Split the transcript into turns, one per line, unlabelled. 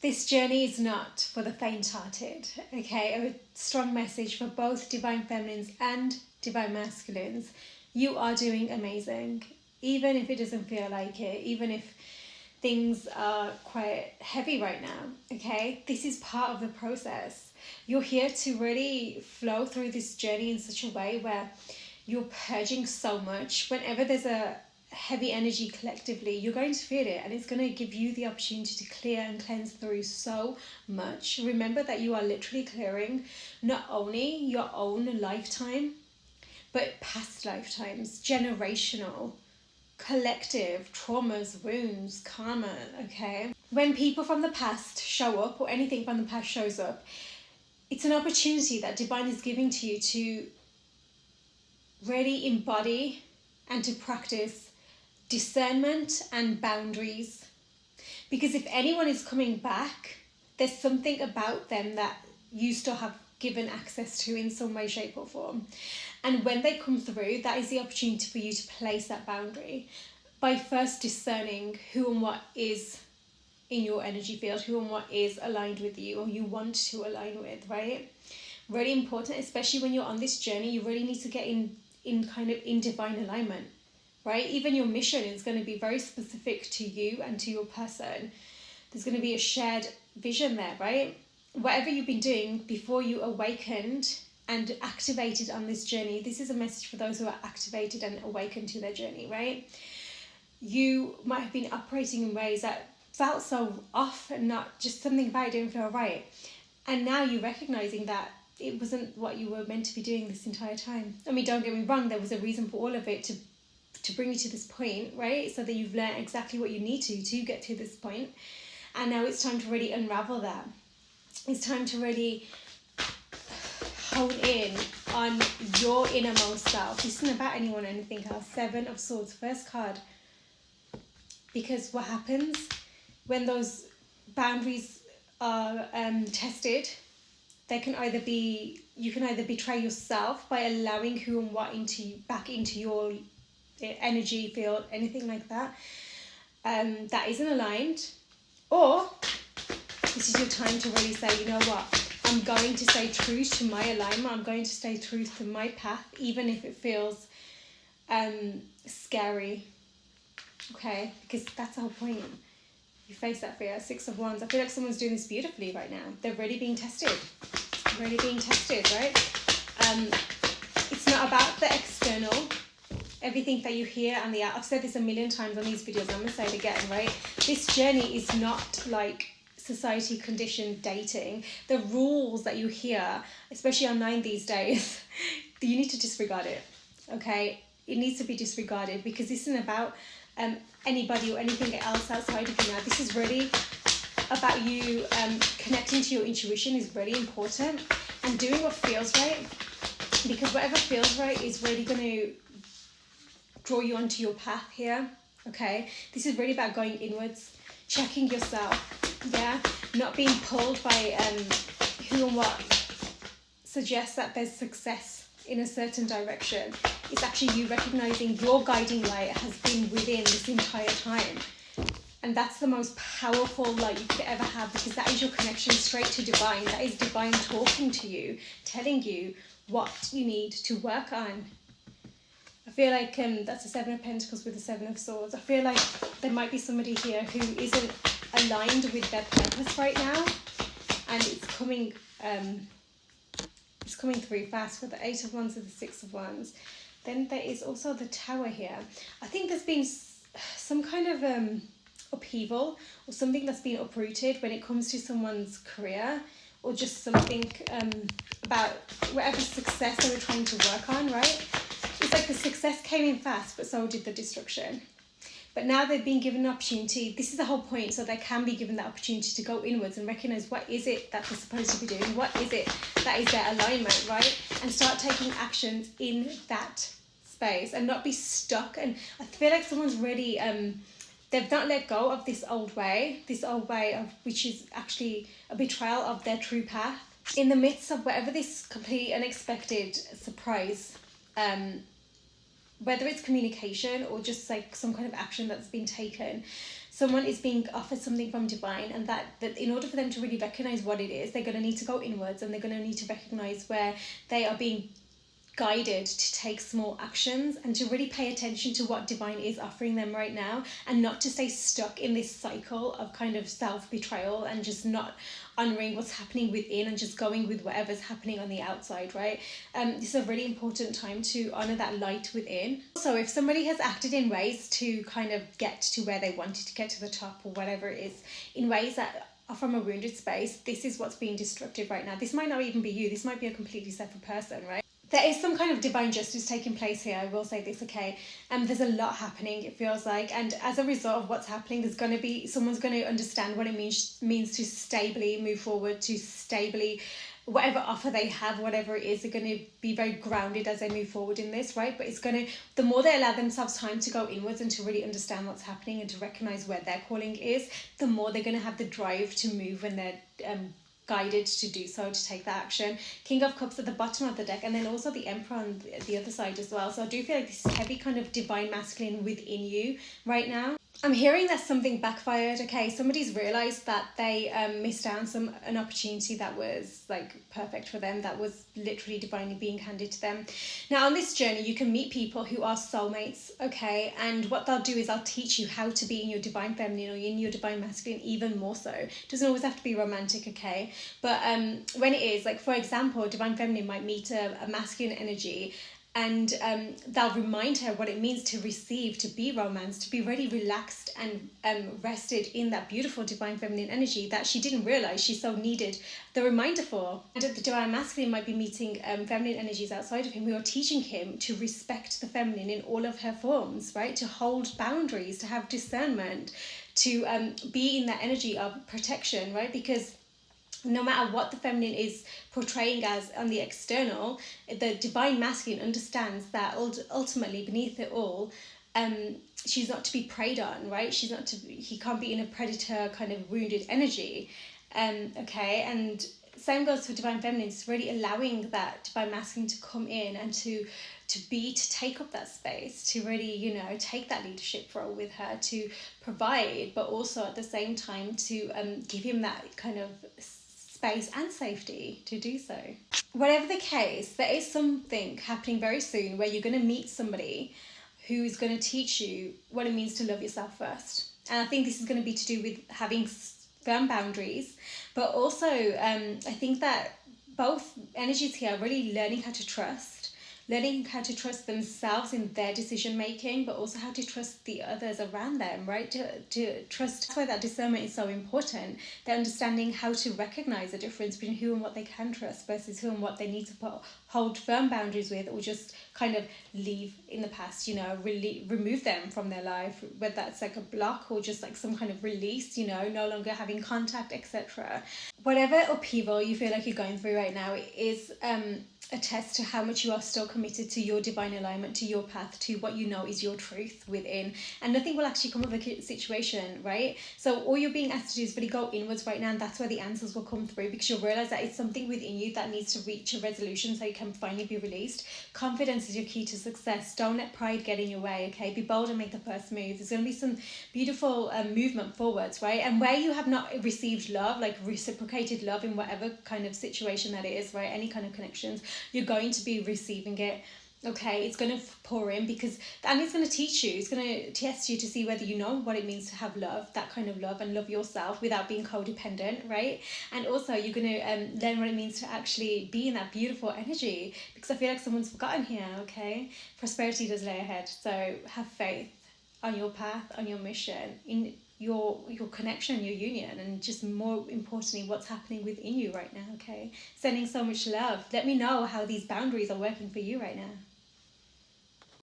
This journey is not for the faint-hearted, okay? A strong message for both divine feminines and divine masculines. You are doing amazing, even if it doesn't feel like it, even if things are quite heavy right now, okay? This is part of the process. You're here to really flow through this journey in such a way where you're purging so much. Whenever there's a heavy energy collectively, you're going to feel it, and it's going to give you the opportunity to clear and cleanse through so much. Remember that you are literally clearing not only your own lifetime, but past lifetimes, generational, collective traumas, wounds, karma, okay? When people from the past show up, or anything from the past shows up, it's an opportunity that divine is giving to you to really embody and to practice discernment and boundaries. Because if anyone is coming back, there's something about them that you still have given access to in some way, shape or form. And when they come through, that is the opportunity for you to place that boundary by first discerning who and what is in your energy field, who and what is aligned with you or you want to align with, right? Really important, especially when you're on this journey. You really need to get in kind of in divine alignment, right? Even your mission is going to be very specific to you and to your person. There's going to be a shared vision there, right? Whatever you've been doing before you awakened and activated on this journey, this is a message for those who are activated and awakened to their journey, right? You might have been operating in ways that felt so off and not just something about it didn't feel right. And now you're recognizing that it wasn't what you were meant to be doing this entire time. I mean, don't get me wrong, there was a reason for all of it to bring you to this point, right? So that you've learned exactly what you need to get to this point. And now it's time to really unravel that. It's time to really hone in on your innermost self. This isn't about anyone or anything else. 7 of Swords, first card. Because what happens when those boundaries are tested, they can either be, you can either betray yourself by allowing who and what back into your energy field, anything like that, that isn't aligned, or this is your time to really say, you know what, I'm going to stay true to my alignment, I'm going to stay true to my path, even if it feels scary, okay? Because that's the whole point. You face that fear. 6 of Wands. I feel like someone's doing this beautifully right now. They're really being tested. Really being tested, right? It's not about the external, everything that you hear and I've said this a million times on these videos, I'm going to say it again, right? This journey is not like society conditioned dating. The rules that you hear, especially online these days, you need to disregard it, okay? It needs to be disregarded because this isn't about anybody or anything else outside of you now. This is really about you connecting to your intuition is really important, and doing what feels right, because whatever feels right is really going to draw you onto your path here, okay? This is really about going inwards, checking yourself, yeah? Not being pulled by who and what suggests that there's success in a certain direction. It's actually you recognizing your guiding light has been within this entire time. And that's the most powerful light you could ever have, because that is your connection straight to divine. That is divine talking to you, telling you what you need to work on. I feel like that's the 7 of Pentacles with the 7 of Swords. I feel like there might be somebody here who isn't aligned with their purpose right now, and it's coming through fast with the 8 of Wands and the 6 of Wands. Then there is also the Tower here. I think there's been some kind of upheaval or something that's been uprooted when it comes to someone's career, or just something about whatever success they were trying to work on, right? It's like the success came in fast, but so did the destruction. But now they've been given an opportunity. This is the whole point, so they can be given that opportunity to go inwards and recognize what is it that they're supposed to be doing, what is it that is their alignment, right? And start taking actions in that space and not be stuck. And I feel like someone's really they've not let go of this old way of which is actually a betrayal of their true path. In the midst of whatever this complete unexpected surprise, whether it's communication or just like some kind of action that's been taken, someone is being offered something from divine, and that in order for them to really recognize what it is, they're going to need to go inwards, and they're going to need to recognize where they are being guided to take small actions, and to really pay attention to what divine is offering them right now, and not to stay stuck in this cycle of kind of self-betrayal and just not honoring what's happening within and just going with whatever's happening on the outside, right? This is a really important time to honor that light within. So if somebody has acted in ways to kind of get to where they wanted to get to the top, or whatever it is, in ways that are from a wounded space, this is what's being destructive right now. This might not even be you, this might be a completely separate person, right? There is some kind of divine justice taking place here, I will say this, okay? There's a lot happening, it feels like, and as a result of what's happening, there's going to be, someone's going to understand what it means to stably move forward, to stably, whatever offer they have, whatever it is, they're going to be very grounded as they move forward in this, right? But it's going to, the more they allow themselves time to go inwards and to really understand what's happening and to recognize where their calling is, the more they're going to have the drive to move when they're guided to do so, to take that action. King of Cups at the bottom of the deck, and then also the Emperor on the other side as well. So I do feel like this heavy kind of divine masculine within you right now. I'm hearing that something backfired, okay? Somebody's realised that they missed out on an opportunity that was like perfect for them, that was literally divinely being handed to them. Now on this journey, you can meet people who are soulmates, okay? And what they'll do is they'll teach you how to be in your divine feminine or in your divine masculine even more so. It doesn't always have to be romantic, okay? But when it is, like for example, divine feminine might meet a masculine energy, and they'll remind her what it means to receive, to be romance, to be really relaxed and rested in that beautiful divine feminine energy that she didn't realise she so needed the reminder for. And the divine masculine might be meeting feminine energies outside of him who are teaching him to respect the feminine in all of her forms, right? To hold boundaries, to have discernment, to be in that energy of protection, right? Because no matter what the feminine is portraying as on the external, the divine masculine understands that ultimately beneath it all, she's not to be preyed on, right? She's not to, he can't be in a predator kind of wounded energy, okay? And same goes for divine feminine. It's really allowing that divine masculine to come in and to take up that space, to really, you know, take that leadership role with her, to provide, but also at the same time to give him that kind of space and safety to do so. Whatever the case, there is something happening very soon where you're going to meet somebody who is going to teach you what it means to love yourself first. And I think this is going to be to do with having firm boundaries, but also I think that both energies here are really learning how to trust themselves in their decision making, but also how to trust the others around them, right? To trust. That's why that discernment is so important. They're understanding how to recognize the difference between who and what they can trust versus who and what they need to hold firm boundaries with, or just kind of leave in the past, you know, really remove them from their life, whether that's like a block or just like some kind of release, you know, no longer having contact, etc. Whatever upheaval you feel like you're going through right now is a test to how much you are still committed to your divine alignment, to your path, to what you know is your truth within. And nothing will actually come of a situation, right? So all you're being asked to do is really go inwards right now, and that's where the answers will come through, because you'll realize that it's something within you that needs to reach a resolution so you can finally be released. Confidence is your key to success. Don't let pride get in your way, okay? Be bold and make the first move. There's going to be some beautiful movement forwards, right? And where you have not received love, like reciprocated love in whatever kind of situation that it is, right? Any kind of connections, you're going to be receiving it, okay? It's going to pour in, because and it's going to teach you, it's going to test you to see whether you know what it means to have love, that kind of love, and love yourself without being codependent, right? And also you're going to learn what it means to actually be in that beautiful energy, because I feel like someone's forgotten here, okay? Prosperity does lay ahead, so have faith on your path, on your mission, in your connection, your union, and just more importantly, what's happening within you right now, okay? Sending so much love. Let me know how these boundaries are working for you right now.